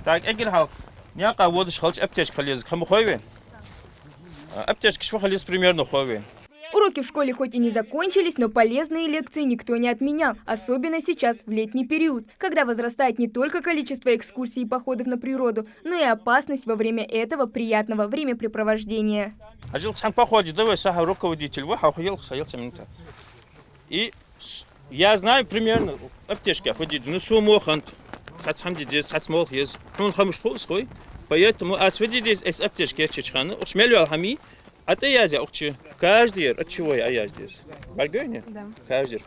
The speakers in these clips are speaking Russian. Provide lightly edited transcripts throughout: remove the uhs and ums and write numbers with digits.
Так, эгер няка водыш халч аптечка лез, кому хойвен? Аптечка шва халез примерно хойвен. Уроки в школе хоть и не закончились, но полезные лекции никто не отменял. Особенно сейчас, в летний период, когда возрастает не только количество экскурсий и походов на природу, но и опасность во время этого приятного времяпрепровождения. Ажил сам походит, давай саха руководитель, вы хахуел саелся минута. И я знаю примерно аптечки, ходит, ну сумохан, сацхамди, сацмол есть. Он хамушхол схой, поэтому отсведи здесь аптечки чечханы, ушмелю алхами. А ты я здесь, каждый от чего я здесь? Бальгойне? Да. Каждый.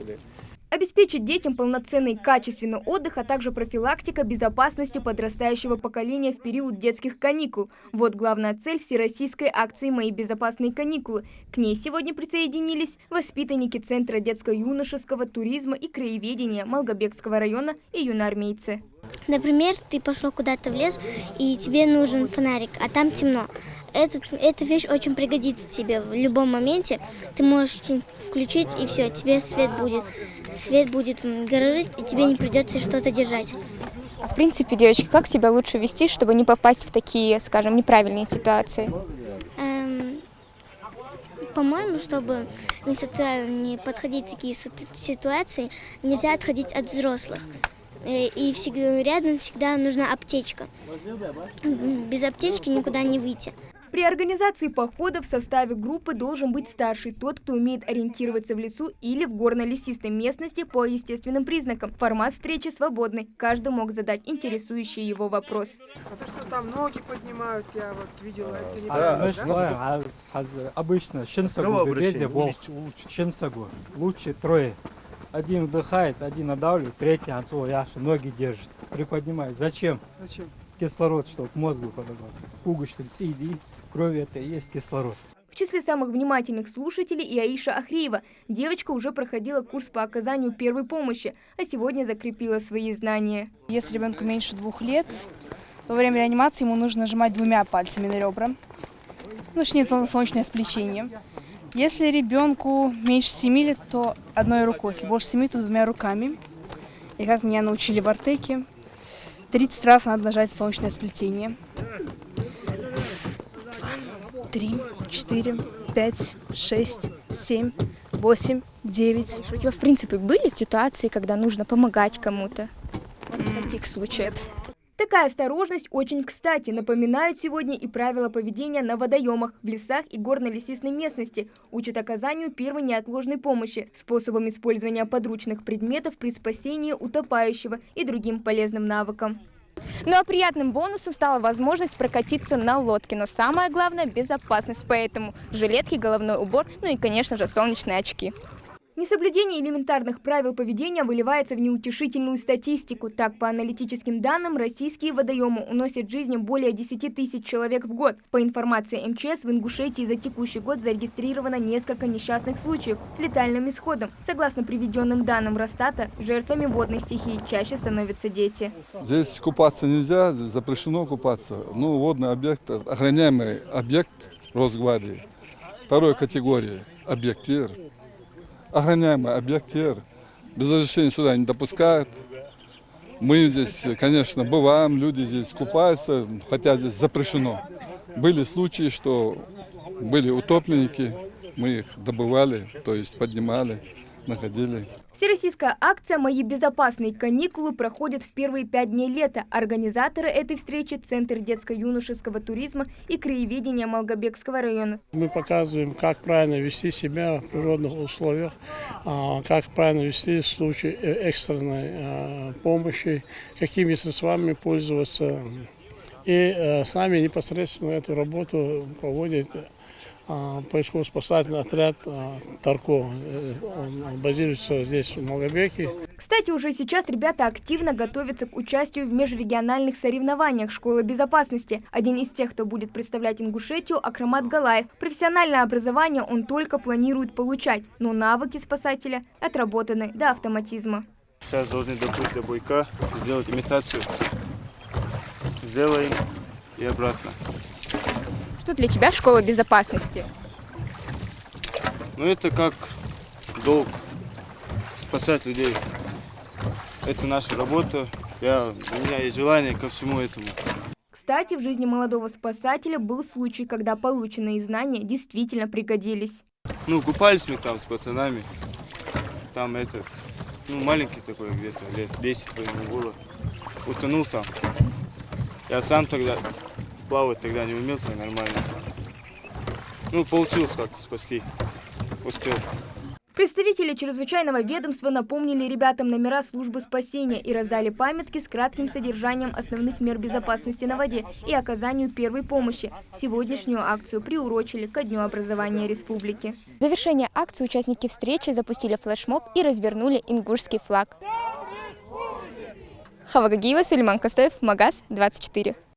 Обеспечить детям полноценный качественный отдых, а также профилактика безопасности подрастающего поколения в период детских каникул. Вот главная цель всероссийской акции «Мои безопасные каникулы». К ней сегодня присоединились воспитанники Центра детско-юношеского туризма и краеведения Малгобекского района и юноармейцы. Например, ты пошел куда-то в лес, и тебе нужен фонарик, а там темно. Эта вещь очень пригодится тебе в любом моменте. Ты можешь включить, и все, тебе свет будет гореть, и тебе не придется что-то держать. А в принципе, девочки, как себя лучше вести, чтобы не попасть в такие, скажем, неправильные ситуации? По-моему, чтобы не подходить в такие ситуации, нельзя отходить от взрослых. И рядом всегда нужна аптечка. Без аптечки никуда не выйти. При организации похода в составе группы должен быть старший, тот, кто умеет ориентироваться в лесу или в горно-лесистой местности по естественным признакам. Формат встречи свободный, каждый мог задать интересующий его вопрос. А то, что там ноги поднимают, я вот видела, это не так, да? Обычно шинсагу, лучше трое. Один вдыхает, один надавливает, третий ноги держит, приподнимает. Зачем? Зачем? Кислород, чтобы к мозгу подобрался. Пуговичный и крови это и есть кислород. В числе самых внимательных слушателей и Аиша Ахриева. Девочка уже проходила курс по оказанию первой помощи, а сегодня закрепила свои знания. Если ребенку меньше 2 лет, во время реанимации ему нужно нажимать 2 пальцами на ребра. Начнет солнечное сплетение. Если ребенку меньше 7 лет, то одной рукой. Если больше 7, то 2 руками. И как меня научили в Артеке, 30 раз надо нажать солнечное сплетение. 3, 4, 5, 6, 7, 8, 9. У тебя, в принципе, были ситуации, когда нужно помогать кому-то? В таких случаях. Такая осторожность очень кстати. Напоминают сегодня и правила поведения на водоемах, в лесах и горно-лесистой местности. Учат оказанию первой неотложной помощи, способам использования подручных предметов при спасении утопающего и другим полезным навыкам. Ну а приятным бонусом стала возможность прокатиться на лодке. Но самое главное – безопасность. Поэтому жилетки, головной убор, ну и, конечно же, солнечные очки. Несоблюдение элементарных правил поведения выливается в неутешительную статистику. Так, по аналитическим данным, российские водоемы уносят жизни более 10 тысяч человек в год. По информации МЧС, в Ингушетии за текущий год зарегистрировано несколько несчастных случаев с летальным исходом. Согласно приведенным данным Росстата, жертвами водной стихии чаще становятся дети. Здесь купаться нельзя, здесь запрещено купаться. Ну, водный объект, охраняемый объект Росгвардии. Второй категории объект ТИР. Охраняемый объект ТИР. Без разрешения сюда не допускают. Мы здесь, конечно, бываем, люди здесь купаются, хотя здесь запрещено. Были случаи, что были утопленники, мы их добывали, то есть поднимали, находили. Всероссийская акция «Мои безопасные каникулы» проходит в первые 5 дней лета. Организаторы этой встречи – Центр детско-юношеского туризма и краеведения Малгобекского района. Мы показываем, как правильно вести себя в природных условиях, как правильно вести в случае экстренной помощи, какими средствами пользоваться. И с нами непосредственно эту работу проводит поисково-спасательный отряд Тарко. Он базируется здесь, в Малгобеке. Кстати, уже сейчас ребята активно готовятся к участию в межрегиональных соревнованиях школы безопасности. Один из тех, кто будет представлять Ингушетию, Акрамат Галаев. Профессиональное образование он только планирует получать, но навыки спасателя отработаны до автоматизма. Сейчас должны доплыть до буйка, сделать имитацию. Сделаем и обратно. Что для тебя школа безопасности? Ну, это как долг спасать людей. Это наша работа, У меня есть желание ко всему этому. Кстати, в жизни молодого спасателя был случай, когда полученные знания действительно пригодились. Ну, купались мы там с пацанами. Там маленький такой, где-то лет 10 по-моему было. Утонул там. Я сам тогда плавать тогда не умел так нормально. Ну, получилось как-то спасти. Успел. Представители чрезвычайного ведомства напомнили ребятам номера службы спасения и раздали памятки с кратким содержанием основных мер безопасности на воде и оказанию первой помощи. Сегодняшнюю акцию приурочили ко Дню образования республики. В завершение акции участники встречи запустили флешмоб и развернули ингушский флаг. Хава Гагиева, Сулейман Костоев, Магаз 24.